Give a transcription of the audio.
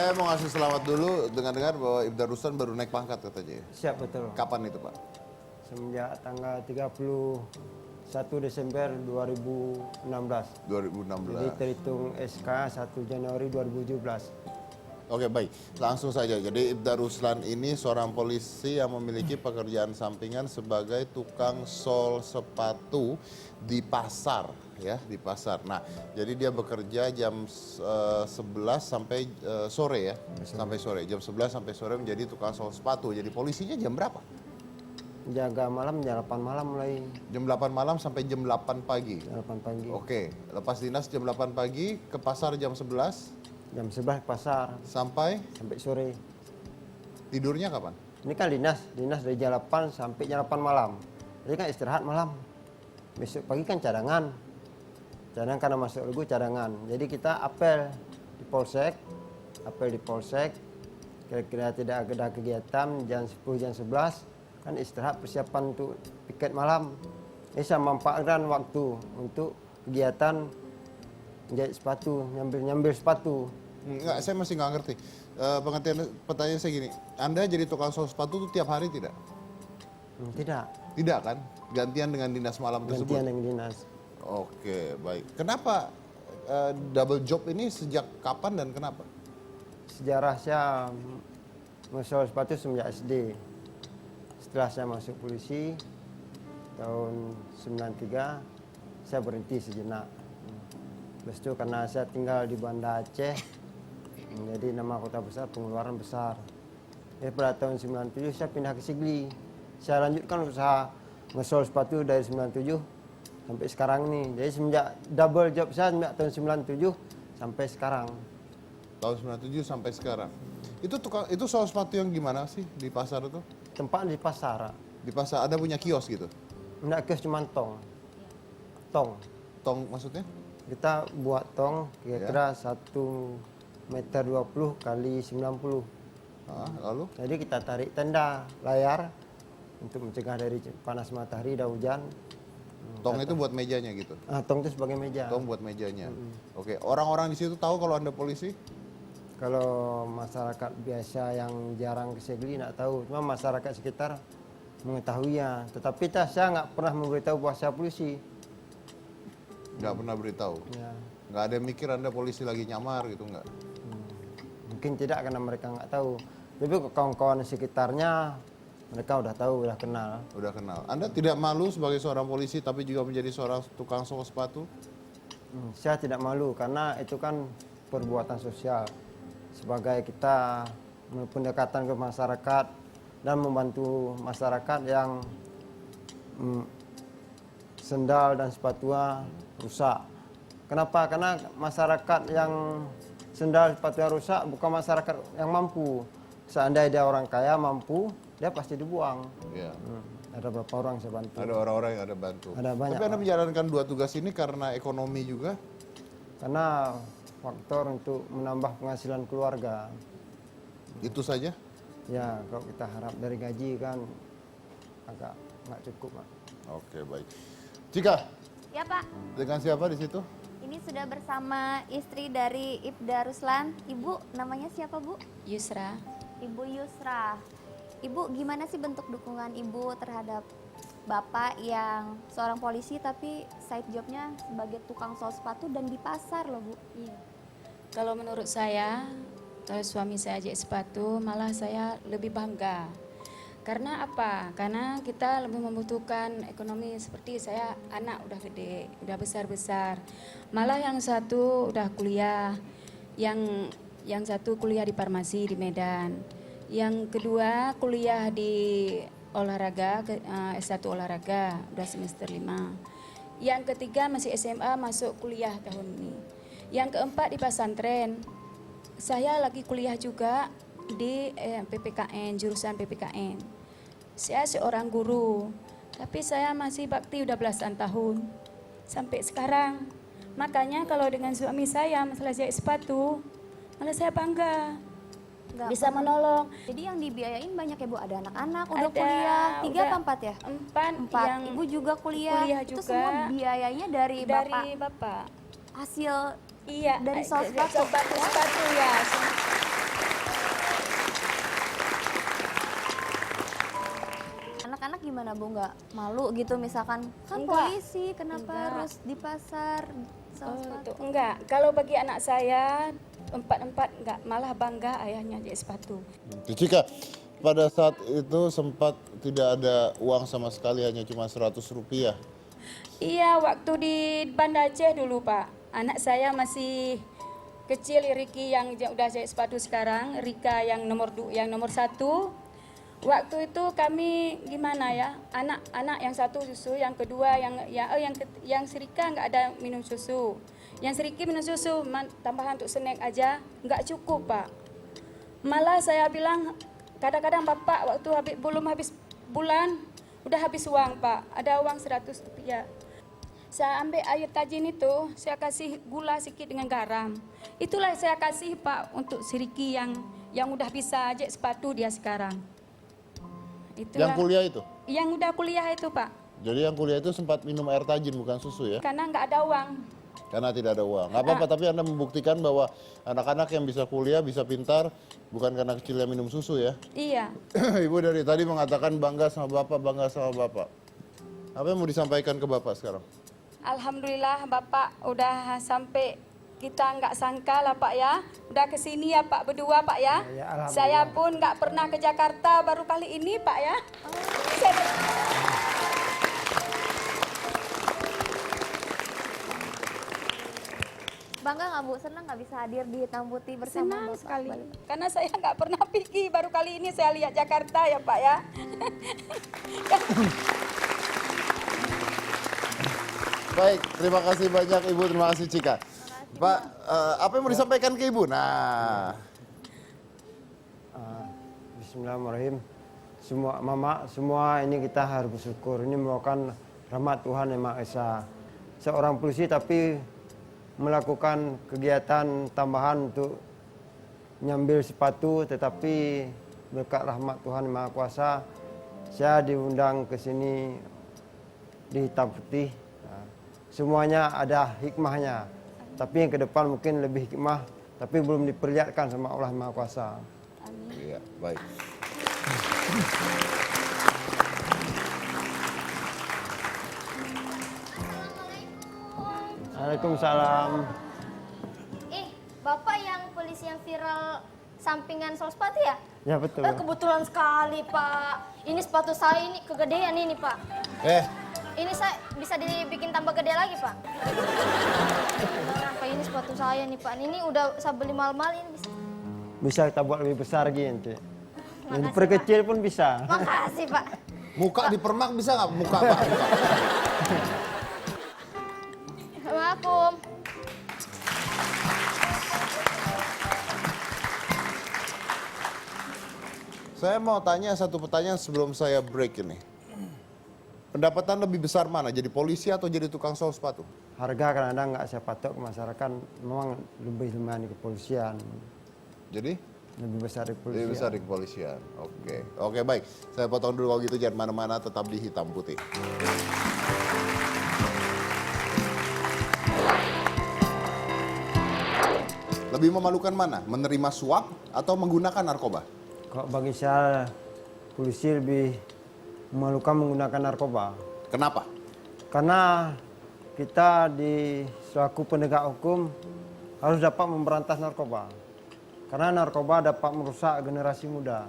Saya mau ngasih selamat dulu dengan dengar bahwa Ibda Ruslan baru naik pangkat katanya. Siap, betul. Kapan itu, Pak? Semenjak tanggal 31 Desember 2016. 2016. Jadi terhitung SK 1 Januari 2017. Oke, baik. Langsung saja. Jadi Ibda Ruslan ini seorang polisi yang memiliki pekerjaan sampingan sebagai tukang sol sepatu di pasar, ya, di pasar. Nah, jadi dia bekerja jam 11 sampai sore ya, sampai sore. Jam 11 sampai sore menjadi tukang sol sepatu. Jadi polisinya jam berapa? Jaga malam jam 8 malam mulai. Jam 8 malam sampai jam 8 pagi. Jam 8 pagi. Oke, lepas dinas jam 8 pagi, ke pasar jam 11 Jam 11 pasar sampai sampai sore. tidurnya kapan? Ini kan dinas dari jam 8 sampai jam 8 malam. Jadi kan istirahat malam. Besok pagi kan cadangan. Cadangan karena masuk regu cadangan. Jadi kita apel di polsek. Kira-kira tidak ada kegiatan jam 10 jam 11 kan istirahat persiapan untuk piket malam. Ini saya memanfaatkan waktu untuk kegiatan menjahit sepatu, nyambil sepatu. Enggak, saya masih nggak ngerti. Pengertian pertanyaan saya gini, Anda jadi tukang sol sepatu itu tiap hari tidak? Tidak. Tidak kan? Gantian dengan dinas malam tersebut? Gantian dengan dinas. Oke, baik. Kenapa double job ini sejak kapan dan kenapa? Sejarah saya menjual sepatu semenjak SD. Setelah saya masuk polisi tahun 93, saya berhenti sejenak. Habis itu karena saya tinggal di Banda Aceh, jadi nama kota besar, pengeluaran besar. Jadi pada tahun 97 saya pindah ke Sigli. Saya lanjutkan usaha ngesol sepatu dari 97 sampai sekarang nih. Jadi semenjak double job saya semenjak tahun 97 sampai sekarang. Tahun 97 sampai sekarang. Itu sol sepatu yang gimana sih di pasar itu? Tempat di pasar. Di pasar ada punya kios gitu? Enggak kios cuma tong. Tong. Tong maksudnya? Kita buat tong kira-kira 1,20 meter kali 90. Lalu? Jadi kita tarik tenda layar untuk mencegah dari panas matahari dan hujan. Tong itu buat mejanya gitu? Tong itu sebagai meja. Tong buat mejanya. Oke, orang-orang di situ tahu kalau Anda polisi? Kalau masyarakat biasa yang jarang ke Segli tidak tahu, cuma masyarakat sekitar mengetahuinya. Tetapi saya nggak pernah memberitahu bahwa saya polisi. Nggak pernah beritahu? Ya. Nggak ada yang mikir Anda polisi lagi nyamar gitu nggak? Mungkin tidak karena mereka nggak tahu. Tapi kawan-kawan sekitarnya mereka udah tahu, udah kenal. Udah kenal. Anda tidak malu sebagai seorang polisi tapi juga menjadi seorang tukang sol sepatu? Saya tidak malu karena itu kan perbuatan sosial. Sebagai kita pendekatan ke masyarakat dan membantu masyarakat yang sendal dan sepatunya rusak. Kenapa? Karena masyarakat yang sendal sepatunya rusak bukan masyarakat yang mampu. Seandainya dia orang kaya mampu, dia pasti dibuang. Ya. Ada berapa orang saya bantu? Ada orang-orang yang ada bantu. Ada banyak. Tapi Anda menjalankan dua tugas ini karena ekonomi juga? Karena faktor untuk menambah penghasilan keluarga. Itu saja? Ya, kalau kita harap dari gaji kan agak nggak cukup, Pak. Oke, baik. Cika, Ya Pak, dengan siapa di situ? ini sudah bersama istri dari Ibda Ruslan. Ibu, namanya siapa Bu? Yusra. Ibu Yusra. Ibu, gimana sih bentuk dukungan Ibu terhadap Bapak yang seorang polisi tapi side jobnya sebagai tukang sol sepatu dan di pasar loh Bu? Iya. Kalau menurut saya, kalau suami saya ajak sepatu, malah saya lebih bangga. Karena apa? Karena kita lebih membutuhkan ekonomi seperti saya, anak udah gede, udah besar-besar. Malah yang satu udah kuliah, yang satu kuliah di farmasi di Medan. Yang kedua kuliah di olahraga, S1 olahraga, udah semester 5. Yang ketiga masih SMA, masuk kuliah tahun ini. Yang keempat di pesantren. Saya lagi kuliah juga di PPKN, jurusan PPKN. Saya seorang guru, tapi saya masih bakti udah belasan tahun sampai sekarang. Makanya kalau dengan suami saya masalah jahit sepatu, malah saya bangga. Nggak Bisa menolong. Jadi yang dibiayain banyak ya Bu, ada anak-anak, udah Ada, kuliah, 3 udah apa 4 ya? 4. 4, Yang Ibu juga kuliah. Itu juga. semua biayanya dari Bapak? Bapak. Hasil Iya, dari sol sepatu. sepatu ya. gimana Bu? Nggak malu gitu misalkan kan Enggak. polisi kenapa Enggak. harus di pasar sol Oh, sepatu? itu enggak. Kalau bagi anak saya empat enggak, malah bangga ayahnya jahit sepatu. Cika, pada saat itu sempat tidak ada uang sama sekali, hanya cuma 100 rupiah. Iya, waktu di Banda Aceh dulu Pak. Anak saya masih kecil, Riki yang udah jahit sepatu sekarang, Rika yang nomor 1. Waktu itu kami gimana ya, anak yang satu susu, yang kedua yang si Rika nggak ada minum susu, yang si Riki minum susu tambahan untuk snack aja nggak cukup Pak. Malah saya bilang kadang-kadang Bapak waktu belum habis bulan udah habis uang Pak, ada uang 100 rupiah. Saya ambil air tajin itu, saya kasih gula sedikit dengan garam. Itulah saya kasih Pak untuk si Riki yang udah bisa jahit sepatu dia sekarang. Itulah. Yang kuliah itu? Yang udah kuliah itu Pak, Jadi yang kuliah itu sempat minum air tajin bukan susu ya? karena nggak ada uang. Karena tidak ada uang. Nggak apa-apa, tapi Anda membuktikan bahwa anak-anak yang bisa kuliah, bisa pintar, bukan karena kecilnya minum susu ya. Iya, Ibu dari tadi mengatakan bangga sama Bapak, bangga sama Bapak. Apa yang mau disampaikan ke Bapak sekarang? Alhamdulillah Bapak udah sampai, kita nggak sangka lah Pak ya, udah kesini ya Pak berdua Pak ya. Ya, alhamdulillah. Saya pun nggak pernah ke Jakarta, baru kali ini Pak ya. Saya- Bangga nggak Bu? Senang nggak bisa hadir di Hitam Putih bersama Senang Bapak? sekali, Balik. karena saya nggak pernah pergi, baru kali ini saya lihat Jakarta ya Pak ya. Baik, terima kasih banyak Ibu, terima kasih Cika. Pak, apa yang mau disampaikan ke Ibu? Nah, Bismillahirrahmanirrahim. Semua mama, semua ini kita harus bersyukur. Ini merupakan rahmat Tuhan yang Maha Esa. Seorang polisi tapi melakukan kegiatan tambahan untuk nyambil sepatu, tetapi berkat rahmat Tuhan yang Maha Kuasa, saya diundang ke sini di Hitam Putih. Nah, semuanya ada hikmahnya. Tapi yang ke depan mungkin lebih hikmah, tapi belum diperlihatkan sama Allah Maha Kuasa. iya, baik. Waalaikumsalam. Bapak yang polisi yang viral sampingan sol sepatu ya? Ya betul. Kebetulan sekali Pak. Ini sepatu saya ini kegedean ini Pak. Ini saya bisa dibikin tambah gede lagi Pak. Pak ini sepatu saya nih Pak. Ini udah saya beli mahal-mahal ini bisa. Bisa kita buat lebih besar lagi nanti. Yang Makasih, diperkecil pun bisa. Makasih Pak. Muka dipermak bisa nggak? Muka Pak. Muka. Assalamualaikum. Saya mau tanya satu pertanyaan sebelum saya break ini. Pendapatan lebih besar mana? Jadi polisi atau jadi tukang sol sepatu? Harga kadang-kadang nggak saya patok ke masyarakat, memang lebih lumayan di kepolisian. Jadi Lebih besar di kepolisian. lebih besar di kepolisian. Oke, oke baik. Saya potong dulu kalau gitu, jangan mana-mana, tetap di Hitam Putih. Lebih memalukan mana? Menerima suap atau menggunakan narkoba? Kalau bagi saya, polisi lebih memalukan menggunakan narkoba. Kenapa? Karena kita di selaku penegak hukum harus dapat memberantas narkoba. Karena narkoba dapat merusak generasi muda.